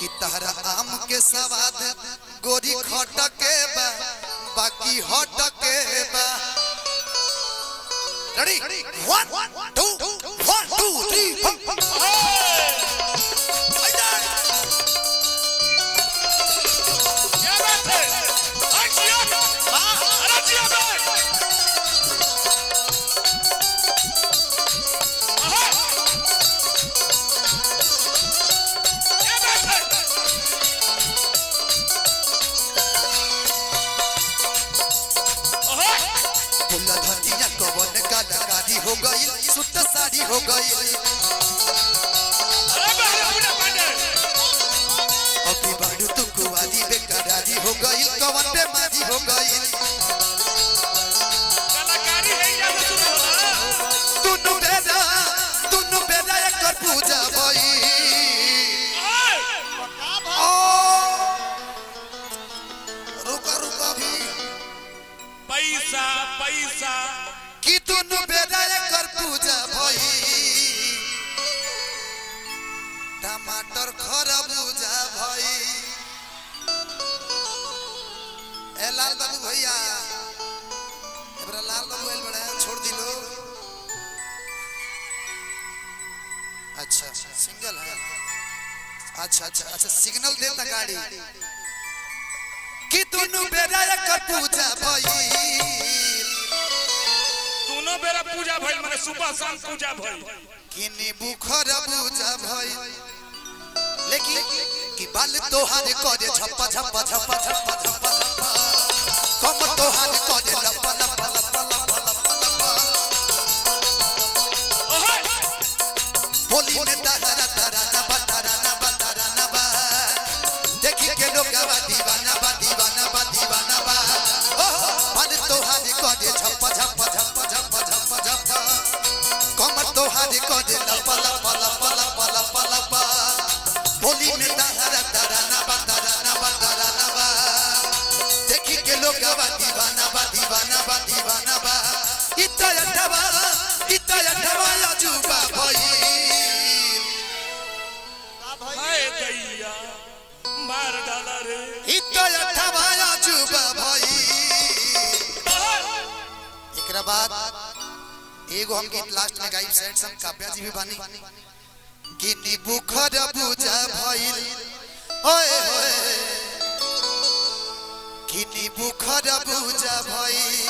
कि तहरा आम के सवाद गोरी खटके बा बाकी हटके बा। रेडी 1 2 1 2 3 हो गई सुट साड़ी हो गई अभी बाड़ू तू कुआरी बेकरारी हो गई कवन पे मारी हो गई कलाकारी है या तुनु बेरा एक पूजा भई रुका रुका भी पैसा पैसा कि तुनु बेरा एक पूजा भई टमाटर खरबूजा भई। ए लाल बाबू भैया एबरा लाल बाबू एल बड़ा छोड़ दिलो। अच्छा सिंगल है अच्छा अच्छा अच्छा सिग्नल देता गाड़ी कि तुनु बेरा एक पूजा भई दोनों बेरा पूजा भइल माने सुबह शाम पूजा भइल किनी बुखर पूजा भई लेकिन कि बाल तोहार करे झप्पा झप्पा झप्पा झप्पा झप्पा झप्पा कम तोहार करे लपा लपा लपा लपा लपा होली में तारा तारा ना बा देखी के लोग गावा दीवाना बा दीवाना बा दीवाना बा बाल तोहार करे झप्पा झप्पा झप्पा झप्पा झप्पा झप्पा कम तोहार करे लपा लपा लपा लपा लपा लपा होली में तारा तारा ना बा देखी के लोग गावा दीवाना बा दीवाना बा दीवाना बा इता अठवा अजूबा भई हाय दैया मार डाला रे इता अठवा अजूबा भई। एकरा बाद एगो हम गीत लास्ट में गाइब साइड सम काव्या जी भी बानी किनी बुखर पूजा भइल ओए होए किनी बुखर पूजा भइल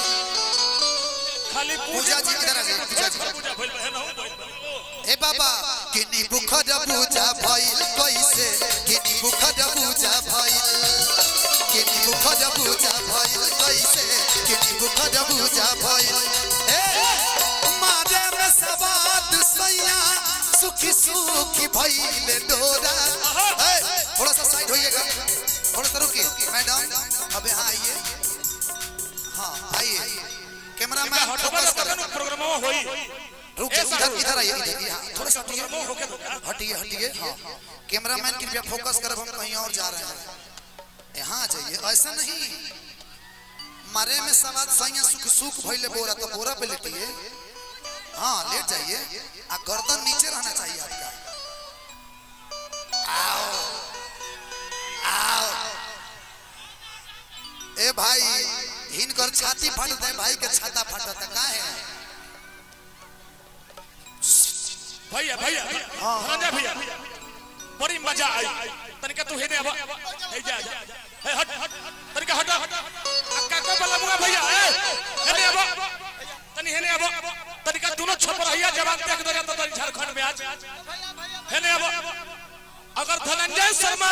खाली पूजा जी किधर आ गए पूजा जी पूजा भइल है ना ए बाबा किनी बुखर पूजा भइल कैसे किनी बुखर पूजा भइल किनी बुखर पूजा भइल कैसे किनी बुखर पूजा भइल ए मारे में सवाद सैया सुखी सुखी भइल डोरा। थोड़ा सा साइड होइएगा थोड़ा सा रुकिए मैडम अबे हाँ आइए हाँ आइए कैमरामैन फोकस करो प्रोग्राम होई रुक इधर आइए इधर थोड़ा सा हटिए हटिए हाँ कैमरामैन कृपया फोकस कर हम कहीं और जा रहे हैं यहाँ जाइए ऐसा नहीं मारे में सवाद सैया सुख सुख भइले बोरा तो बोरा पे लेटिए हाँ लेट जाइए आ गर्दन नीचे रहना चाहिए आपका। आओ आओ ए भाई हिनकर छाती फटता है भाई के छाता फटता का है भैया भैया धनंजय भैया बड़ी मजा आई तनिका तू हेने अब हे जा हे हट तनिका हट काका वाला मुआ भैया हेने अब तनी हेने अब तनिका दोनों छपरहिया जवान देख दो तो झारखंड में आज हेने अब अगर धनंजय शर्मा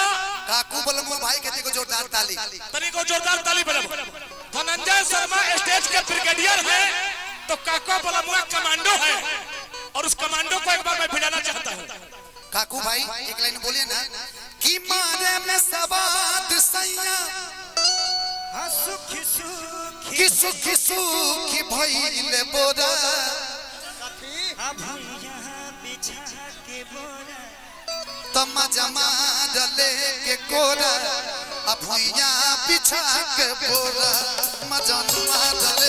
काकू बलमुआ भाई के देखो जोरदार ताली तनिको जोरदार ताली बजाओ। धनंजय शर्मा स्टेज के ब्रिगेडियर है तो काका बलमुआ कमांडो है और उस कमांडो को एक बार मैं भिड़ाना चाहता हूँ। काकू भाई एक लाइन बोलिए ना कि मारे में सवाद सैया सुखी सुखी भइल बोरा तमा जमा डले के कोरा अब भैया बिछा के बोरा मजनुआ डले